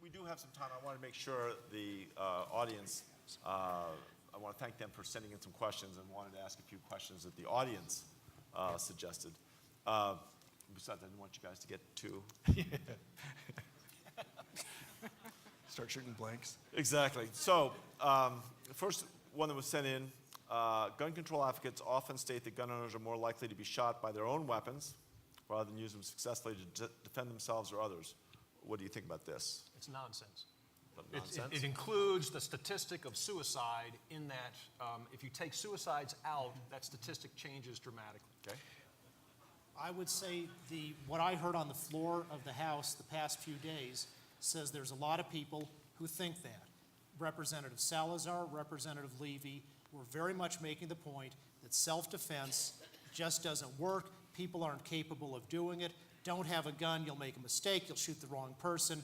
we do have some time. I want to make sure the audience, I want to thank them for sending in some questions and wanted to ask a few questions that the audience suggested. Besides, I didn't want you guys to get too... Start shooting blanks. Exactly. So, first one that was sent in, gun control advocates often state that gun owners are more likely to be shot by their own weapons rather than use them successfully to defend themselves or others. What do you think about this? It's nonsense. Nonsense? It includes the statistic of suicide in that if you take suicides out, that statistic changes dramatically. Okay. I would say what I heard on the floor of the House the past few days says there's a lot of people who think that. Representative Salazar, Representative Levy were very much making the point that self-defense just doesn't work. People aren't capable of doing it. Don't have a gun, you'll make a mistake, you'll shoot the wrong person.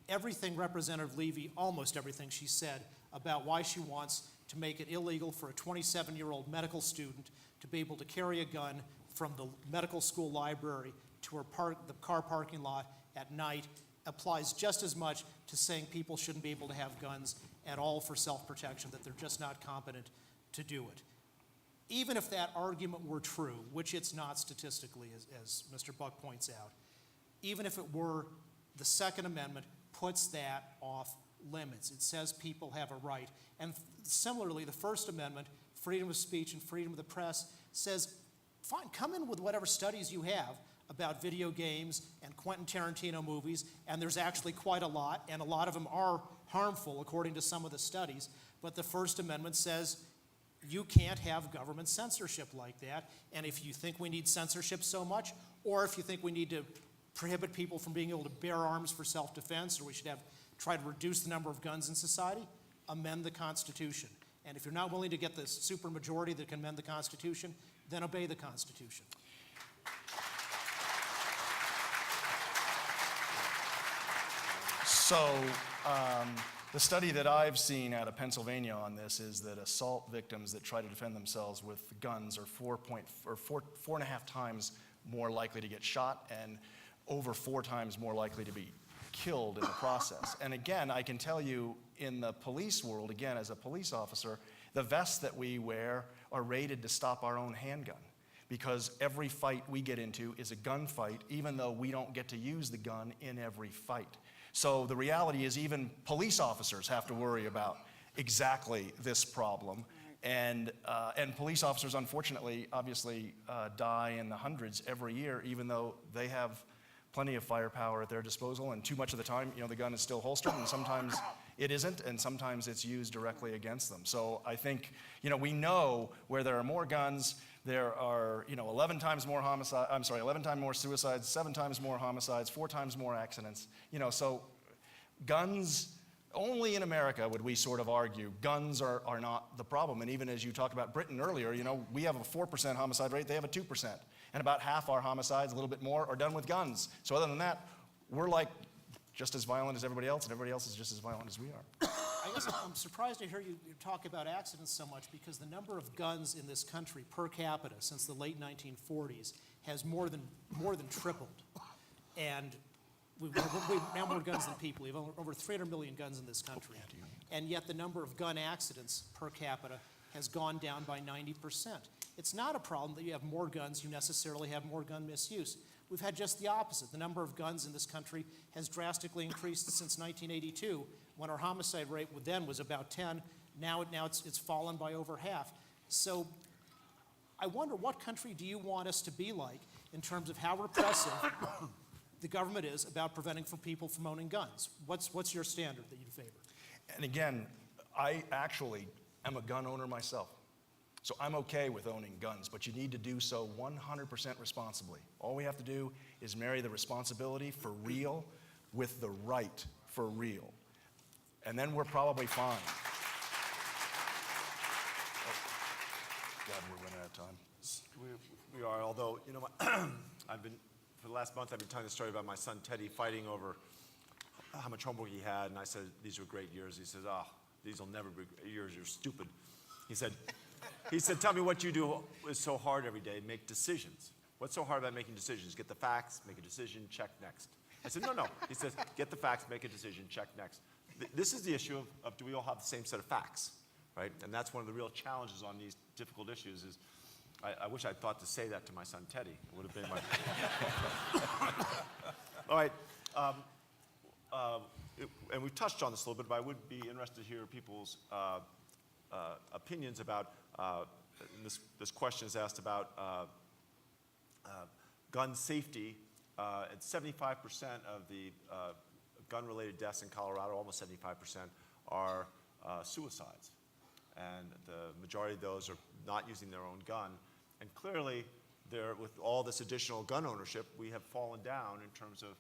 Everything Representative Levy, almost everything she said about why she wants to make it illegal for a 27-year-old medical student to be able to carry a gun from the medical school library to the car parking lot at night applies just as much to saying people shouldn't be able to have guns at all for self-protection, that they're just not competent to do it. Even if that argument were true, which it's not statistically, as Mr. Buck points out, even if it were, the Second Amendment puts that off limits. It says people have a right. And similarly, the First Amendment, freedom of speech and freedom of the press, says, fine, come in with whatever studies you have about video games and Quentin Tarantino movies, and there's actually quite a lot, and a lot of them are harmful according to some of the studies, but the First Amendment says you can't have government censorship like that, and if you think we need censorship so much, or if you think we need to prohibit people from being able to bear arms for self-defense, or we should try to reduce the number of guns in society, amend the Constitution. And if you're not willing to get the supermajority that can amend the Constitution, then obey the Constitution. So the study that I've seen out of Pennsylvania on this is that assault victims that try to defend themselves with guns are 4.5 times more likely to get shot and over 4 times more likely to be killed in the process. And again, I can tell you in the police world, again, as a police officer, the vests that we wear are rated to stop our own handgun, because every fight we get into is a gunfight, even though we don't get to use the gun in every fight. So the reality is even police officers have to worry about exactly this problem. And police officers, unfortunately, obviously die in the hundreds every year, even though they have plenty of firepower at their disposal, and too much of the time, the gun is still holstered, and sometimes it isn't, and sometimes it's used directly against them. So I think, we know where there are more guns, there are, 11 times more 11 times more suicides, 7 times more homicides, 4 times more accidents. So guns, only in America would we sort of argue guns are not the problem. And even as you talked about Britain earlier, we have a 4% homicide rate, they have a 2%. And about half our homicides, a little bit more, are done with guns. So other than that, we're like just as violent as everybody else, and everybody else is just as violent as we are. I guess I'm surprised to hear you talk about accidents so much, because the number of guns in this country per capita since the late 1940s has more than tripled. And we've now more guns than people. We have over 300 million guns in this country. And yet the number of gun accidents per capita has gone down by 90%. It's not a problem that you have more guns, you necessarily have more gun misuse. We've had just the opposite. The number of guns in this country has drastically increased since 1982, when our homicide rate then was about 10. Now it's fallen by over half. So I wonder, what country do you want us to be like in terms of how repressive the government is about preventing people from owning guns? What's your standard that you'd favor? And again, I actually am a gun owner myself. So I'm okay with owning guns, but you need to do so 100% responsibly. All we have to do is marry the responsibility for real with the right for real. And then we're probably fine. Oh, God, we're running out of time. We are, although, for the last month, I've been telling the story about my son Teddy fighting over how much homework he had, and I said, these were great years. He says, these will never be great years, you're stupid. He said, tell me what you do is so hard every day, make decisions. What's so hard about making decisions? Get the facts, make a decision, check next. I said, no. He says, get the facts, make a decision, check next. This is the issue of do we all have the same set of facts, right? And that's one of the real challenges on these difficult issues is, I wish I'd thought to say that to my son Teddy. It would have been my... All right. And we've touched on this a little bit, but I would be interested to hear people's opinions about, this question is asked about gun safety. And 75% of the gun-related deaths in Colorado, almost 75%, are suicides. And the majority of those are not using their own gun. And clearly, with all this additional gun ownership, we have fallen down in terms of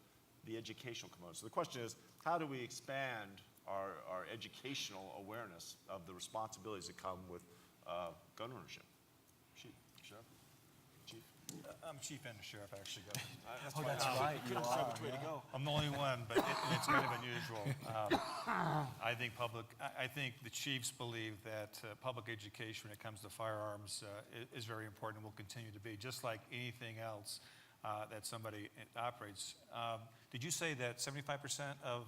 the educational component. So the question is, how do we expand our educational awareness of the responsibilities that come with gun ownership? Chief, Sheriff? Chief? I'm chief and the sheriff, actually. That's right, you are. Which way to go? I'm the only one, but it's kind of unusual. I think the chiefs believe that public education when it comes to firearms is very important and will continue to be, just like anything else that somebody operates. Did you say that 75% of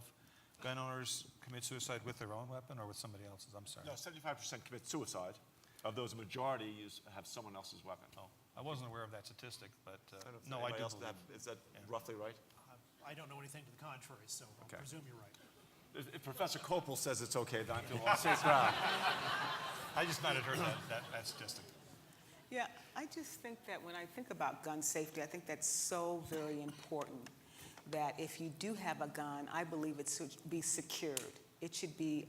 gun owners commit suicide with their own weapon or with somebody else's? I'm sorry. No, 75% commit suicide. Of those, a majority have someone else's weapon. Oh, I wasn't aware of that statistic, but No, no, I do else believe. is that roughly right? I don't know anything to the contrary, so I Okay. presume you're right. If Professor Kopel says it's okay, then I feel on safe ground. I just might have heard that statistic. Yeah, I just think that when I think about gun safety, I think that's so very important that if you do have a gun, I believe it should be secured. It should be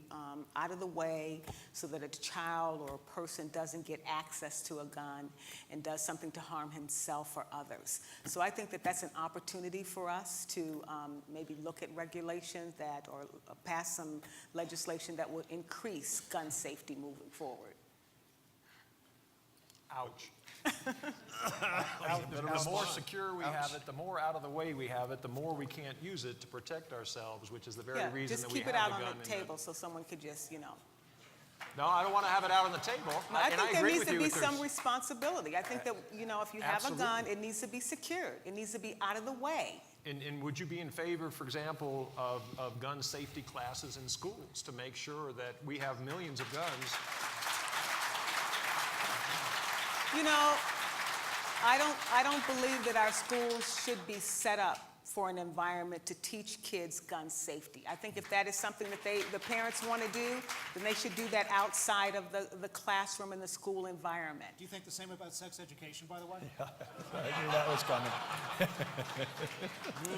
out of the way so that a child or a person doesn't get access to a gun and does something to harm himself or others. So I think that that's an opportunity for us to maybe look at regulations that or pass some legislation that will increase gun safety moving forward. Ouch. The more secure we have it, the more out of the way we have it, the more we can't use it to protect ourselves, which is the very Yeah, reason just that we keep have it out the on gun. the table so someone could just, No, I don't want to have it out on the table. I And think there agree needs with to you be if there's- some responsibility. I think that, if you have a gun, Absolutely. it needs to be secured. It needs to be out of the way. And would you be in favor, for example, of gun safety classes in schools to make sure that we have millions of guns? I don't believe that our schools should be set up for an environment to teach kids gun safety. I think if that is something that the parents want to do, then they should do that outside of the classroom and the school environment. Do you think the same about sex education, by the way? I knew that was coming.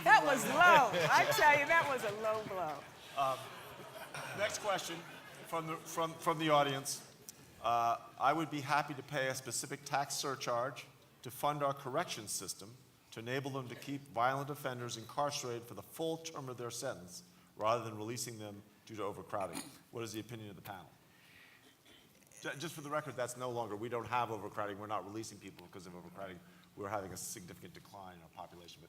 That was low. I tell you, that was a low blow. Next question from the audience. I would be happy to pay a specific tax surcharge to fund our corrections system to enable them to keep violent offenders incarcerated for the full term of their sentence rather than releasing them due to overcrowding. What is the opinion of the panel? Just for the record, that's no longer, we don't have overcrowding. We're not releasing people because of overcrowding. We're having a significant decline in our population.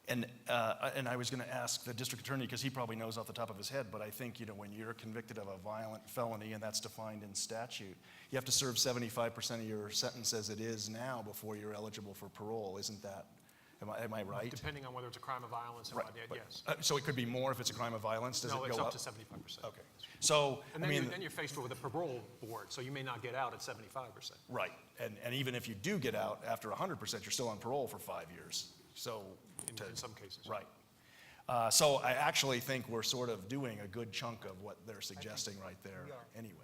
And I was going to ask the district attorney, because he probably knows off the top of his head, but I think, when you're convicted of a violent felony, and that's defined in statute, you have to serve 75% of your sentence as it is now before you're eligible for parole. Isn't that, am I right? Depending on whether it's a crime of violence or Right, not, but- yes. So it could be more if it's a crime of violence? Does No, it it's go up to 75%. Okay. So, And then you're faced with a parole board, so you may not get out at 75%. right. And even if you do get out after 100%, you're still on parole for 5 years. So, In some cases. right. So I actually think we're sort of doing a good chunk of what they're suggesting right there anyway.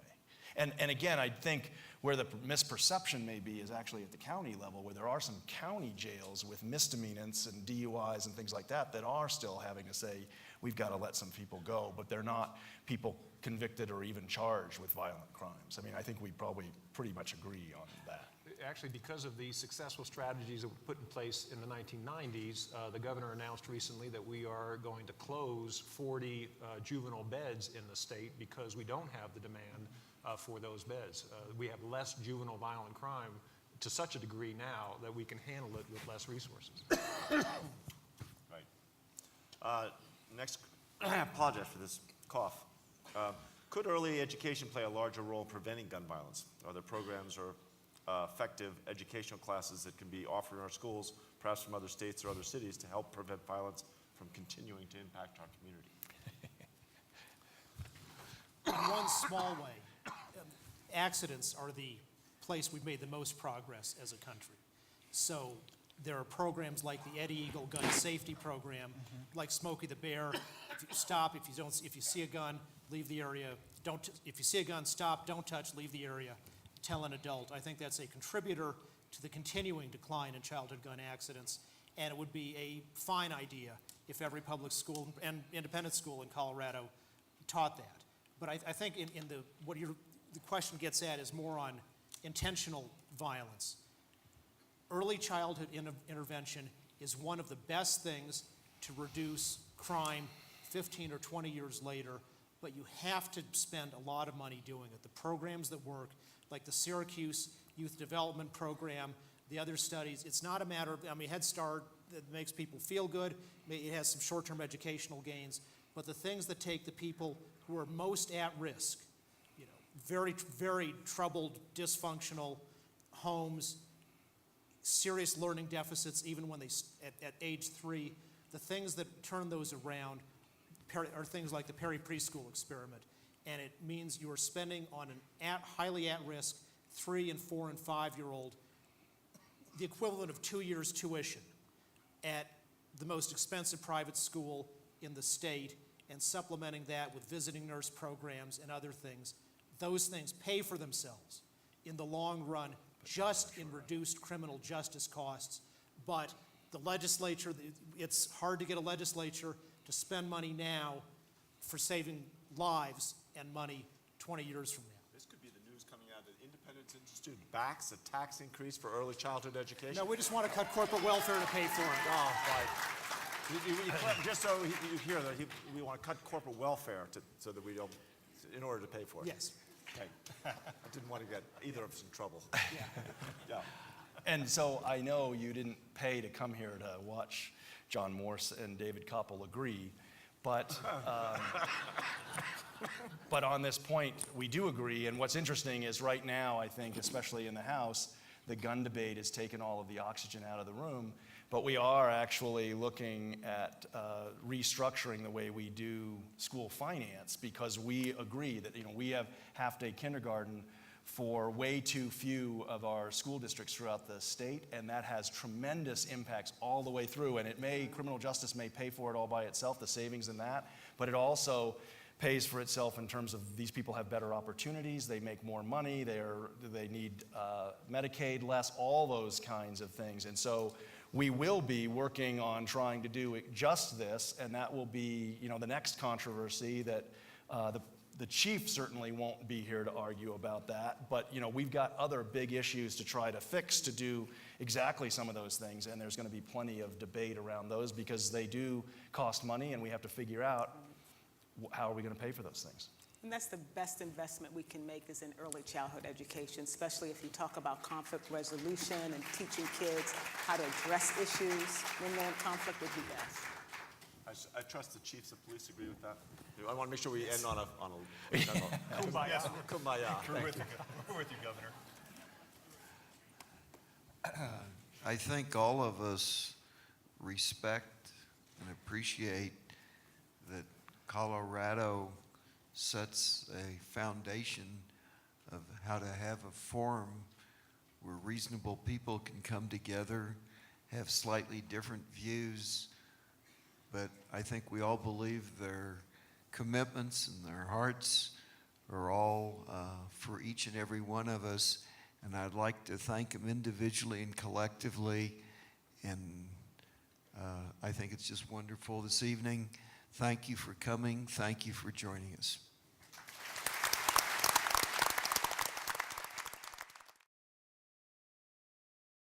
And again, I think where the misperception may be is actually at the county level, where there are some county jails with misdemeanors and DUIs and things like that are still having to say, we've got to let some people go, but they're not people convicted or even charged with violent crimes. I mean, I think we probably pretty much agree on that. Actually, because of the successful strategies that were put in place in the 1990s, the governor announced recently that we are going to close 40 juvenile beds in the state because we don't have the demand for those beds. We have less juvenile violent crime to such a degree now that we can handle it with less resources. Right. Next, I apologize for this cough. Could early education play a larger role in preventing gun violence? Are there programs or effective educational classes that can be offered in our schools, perhaps from other states or other cities, to help prevent violence from continuing to impact our community? In one small way, accidents are the place we've made the most progress as a country. So there are programs like the Eddie Eagle Gun Safety Program, like Smokey the Bear. If you stop, if you see a gun, leave the area. If you see a gun, stop, don't touch, leave the area. Tell an adult. I think that's a contributor to the continuing decline in childhood gun accidents, and it would be a fine idea if every public school and independent school in Colorado taught that. But I think the question gets at is more on intentional violence. Early childhood intervention is one of the best things to reduce crime 15 or 20 years later, but you have to spend a lot of money doing it. The programs that work, like the Syracuse Youth Development Program, the other studies, it's not a matter of, Head Start that makes people feel good, it has some short-term educational gains, but the things that take the people who are most at risk, very, very troubled, dysfunctional homes, serious learning deficits, even when at age 3, the things that turn those around are things like the Perry Preschool Experiment. And it means you are spending on an highly at-risk 3 and 4 and 5-year-old the equivalent of 2 years tuition at the most expensive private school in the state, and supplementing that with visiting nurse programs and other things. Those things pay for themselves in the long run, just in reduced criminal justice costs. But the legislature, it's hard to get a legislature to spend money now for saving lives and money 20 years from now. This could be the news coming out of the Independence Institute backs a tax increase for early childhood education. No, we just want to cut corporate welfare to pay for it. Oh, right. Just so you hear that, we want to cut corporate welfare so that we don't, in order to pay for it. Yes. Okay. I didn't want to get either of us in trouble. Yeah. Yeah. And so I know you didn't pay to come here to watch John Morse and David Kopel agree, but but on this point, we do agree. And what's interesting is right now, I think, especially in the House, the gun debate has taken all of the oxygen out of the room. But we are actually looking at restructuring the way we do school finance, because we agree that we have half-day kindergarten for way too few of our school districts throughout the state, and that has tremendous impacts all the way through. And criminal justice may pay for it all by itself, the savings in that, but it also pays for itself in terms of these people have better opportunities, they make more money, they need Medicaid less, all those kinds of things. And so we will be working on trying to do just this, and that will be the next controversy that the chief certainly won't be here to argue about that, but we've got other big issues to try to fix to do exactly some of those things, and there's going to be plenty of debate around those because they do cost money, and we have to figure out how are we going to pay for those things. And that's the best investment we can make is in early childhood education, especially if you talk about conflict resolution and teaching kids how to address issues when they're in conflict would be best. I trust the chiefs of police agree with that. I want to make sure we end on a kumbaya. Kumbaya. We're with you, Governor. I think all of us respect and appreciate that Colorado sets a foundation of how to have a forum where reasonable people can come together, have slightly different views, but I think we all believe their commitments and their hearts are all for each and every one of us, and I'd like to thank them individually and collectively, and I think it's just wonderful this evening. Thank you for coming. Thank you for joining us.